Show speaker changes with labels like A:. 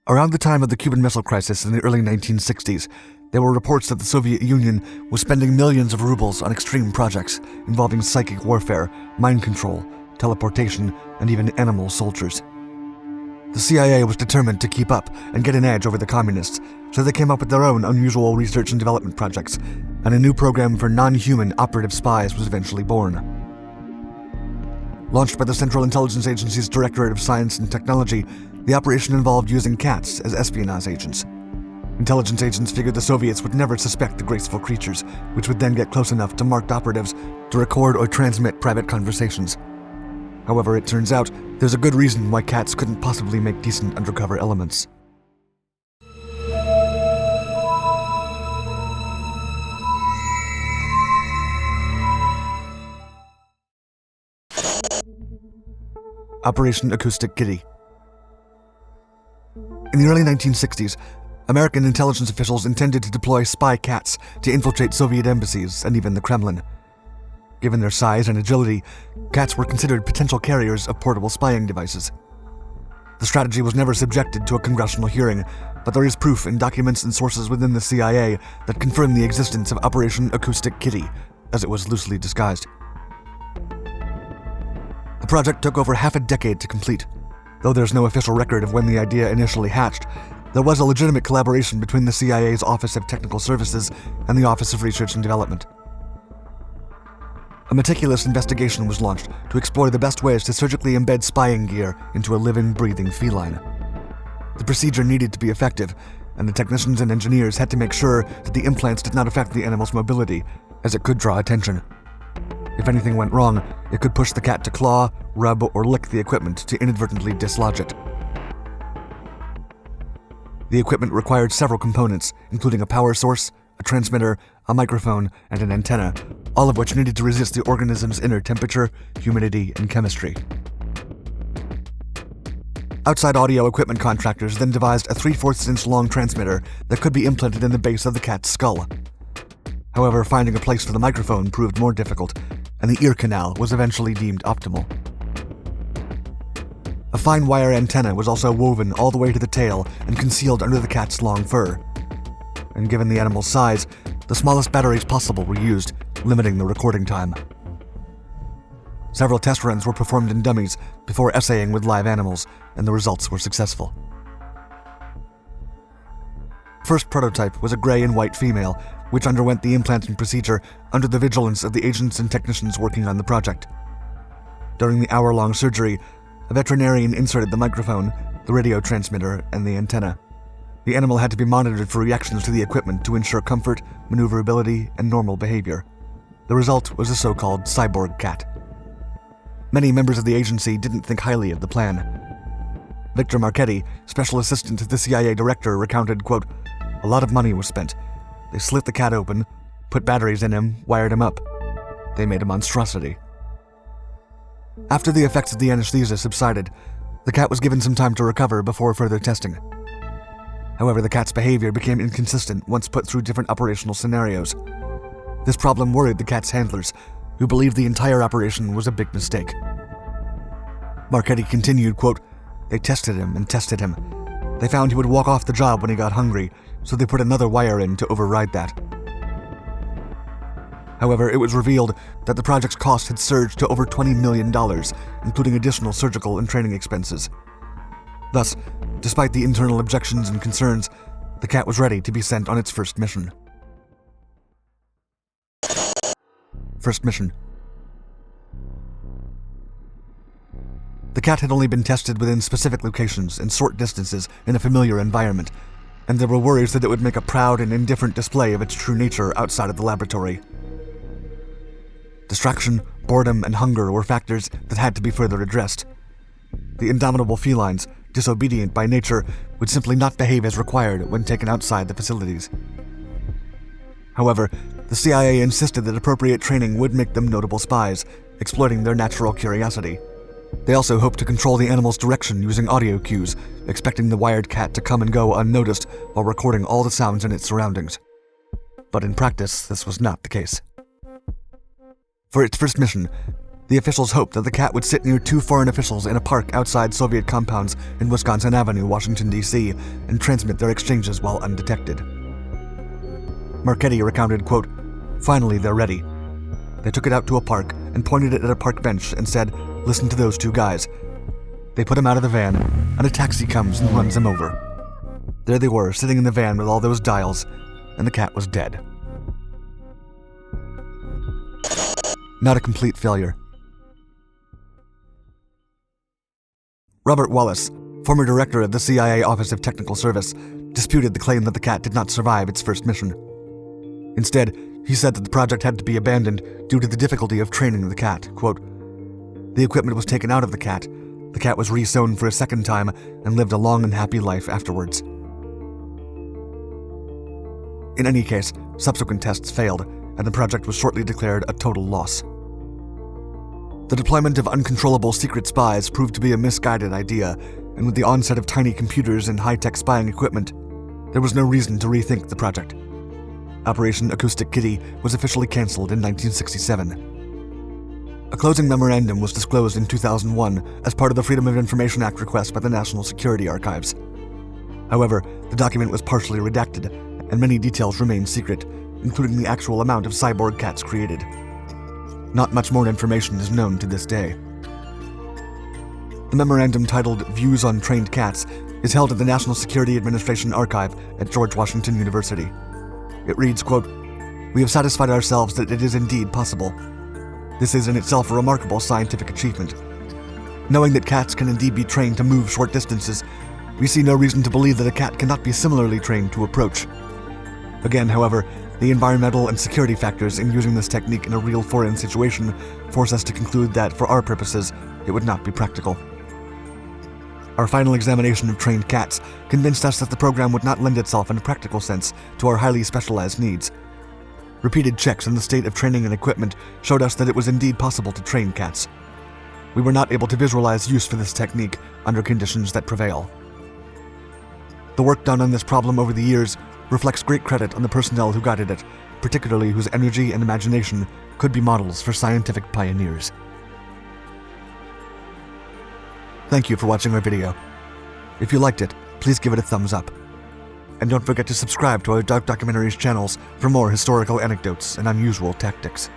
A: Around the time of the Cuban Missile Crisis in the early 1960s, there were reports that the Soviet Union was spending millions of rubles on extreme projects involving psychic warfare, mind control, teleportation, and even animal soldiers. The CIA was determined to keep up and get an edge over the communists, so they came up with their own unusual research and development projects, and a new program for non-human operative spies was eventually born. Launched by the Central Intelligence Agency's Directorate of Science and Technology, the operation involved using cats as espionage agents. Intelligence agents figured the Soviets would never suspect the graceful creatures, which would then get close enough to marked operatives to record or transmit private conversations. However, it turns out there's a good reason why cats couldn't possibly make decent undercover elements. Operation Acoustic Kitty. In the early 1960s, American intelligence officials intended to deploy spy cats to infiltrate Soviet embassies and even the Kremlin. Given their size and agility, cats were considered potential carriers of portable spying devices. The strategy was never subjected to a congressional hearing, but there is proof in documents and sources within the CIA that confirm the existence of Operation Acoustic Kitty, as it was loosely disguised. The project took over half a decade to complete. Though there's no official record of when the idea initially hatched, there was a legitimate collaboration between the CIA's Office of Technical Services and the Office of Research and Development. A meticulous investigation was launched to explore the best ways to surgically embed spying gear into a living, breathing feline. The procedure needed to be effective, and the technicians and engineers had to make sure that the implants did not affect the animal's mobility, as it could draw attention. If anything went wrong, it could push the cat to claw, rub, or lick the equipment to inadvertently dislodge it. The equipment required several components, including a power source, a transmitter, a microphone, and an antenna, all of which needed to resist the organism's inner temperature, humidity, and chemistry. Outside audio equipment contractors then devised a 3/4 inch long transmitter that could be implanted in the base of the cat's skull. However, finding a place for the microphone proved more difficult, and the ear canal was eventually deemed optimal. A fine wire antenna was also woven all the way to the tail and concealed under the cat's long fur. And given the animal's size, the smallest batteries possible were used, limiting the recording time. Several test runs were performed in dummies before essaying with live animals, and the results were successful. First prototype was a gray and white female, which underwent the implanting procedure under the vigilance of the agents and technicians working on the project. During the hour-long surgery, a veterinarian inserted the microphone, the radio transmitter, and the antenna. The animal had to be monitored for reactions to the equipment to ensure comfort, maneuverability, and normal behavior. The result was a so-called cyborg cat. Many members of the agency didn't think highly of the plan. Victor Marchetti, special assistant to the CIA director, recounted, quote, "A lot of money was spent. They slit the cat open, put batteries in him, wired him up. They made a monstrosity." After the effects of the anesthesia subsided, the cat was given some time to recover before further testing. However, the cat's behavior became inconsistent once put through different operational scenarios. This problem worried the cat's handlers, who believed the entire operation was a big mistake. Marchetti continued, quote, "They tested him and tested him. They found he would walk off the job when he got hungry, so they put another wire in to override that." However, it was revealed that the project's cost had surged to over $20 million, including additional surgical and training expenses. Thus, despite the internal objections and concerns, the cat was ready to be sent on its first mission. First mission. The cat had only been tested within specific locations and short distances in a familiar environment, and there were worries that it would make a proud and indifferent display of its true nature outside of the laboratory. Distraction, boredom, and hunger were factors that had to be further addressed. The indomitable felines, disobedient by nature, would simply not behave as required when taken outside the facilities. However, the CIA insisted that appropriate training would make them notable spies, exploiting their natural curiosity. They also hoped to control the animal's direction using audio cues, expecting the wired cat to come and go unnoticed while recording all the sounds in its surroundings. But in practice, this was not the case. For its first mission, The officials hoped that the cat would sit near 2 foreign officials in a park outside Soviet compounds in Wisconsin Avenue, Washington, D.C., and transmit their exchanges while undetected. Marchetti recounted, quote, "Finally, they're ready. They took it out to a park and pointed it at a park bench and said, 'Listen to those 2 guys.' They put him out of the van, and a taxi comes and runs him over. There they were, sitting in the van with all those dials, and the cat was dead." Not a complete failure. Robert Wallace, former director of the CIA Office of Technical Service, disputed the claim that the cat did not survive its first mission. Instead, he said that the project had to be abandoned due to the difficulty of training the cat. Quote, "The equipment was taken out of the cat was re-sewn for a second time and lived a long and happy life afterwards." In any case, subsequent tests failed, and the project was shortly declared a total loss. The deployment of uncontrollable secret spies proved to be a misguided idea, and with the onset of tiny computers and high-tech spying equipment, there was no reason to rethink the project. Operation Acoustic Kitty was officially cancelled in 1967. A closing memorandum was disclosed in 2001 as part of the Freedom of Information Act request by the National Security Archives. However, the document was partially redacted, and many details remain secret, including the actual amount of cyborg cats created. Not much more information is known to this day. The memorandum, titled Views on Trained Cats, is held at the National Security Administration Archive at George Washington University. It reads, quote, "We have satisfied ourselves that it is indeed possible. This is in itself a remarkable scientific achievement. Knowing that cats can indeed be trained to move short distances, we see no reason to believe that a cat cannot be similarly trained to approach. Again, however, the environmental and security factors in using this technique in a real foreign situation force us to conclude that, for our purposes, it would not be practical. Our final examination of trained cats convinced us that the program would not lend itself in a practical sense to our highly specialized needs. Repeated checks on the state of training and equipment showed us that it was indeed possible to train cats. We were not able to visualize use for this technique under conditions that prevail. The work done on this problem over the years reflects great credit on the personnel who guided it, particularly whose energy and imagination could be models for scientific pioneers." Thank you for watching our video. If you liked it, please give it a thumbs up. And don't forget to subscribe to our Dark Documentaries channels for more historical anecdotes and unusual tactics.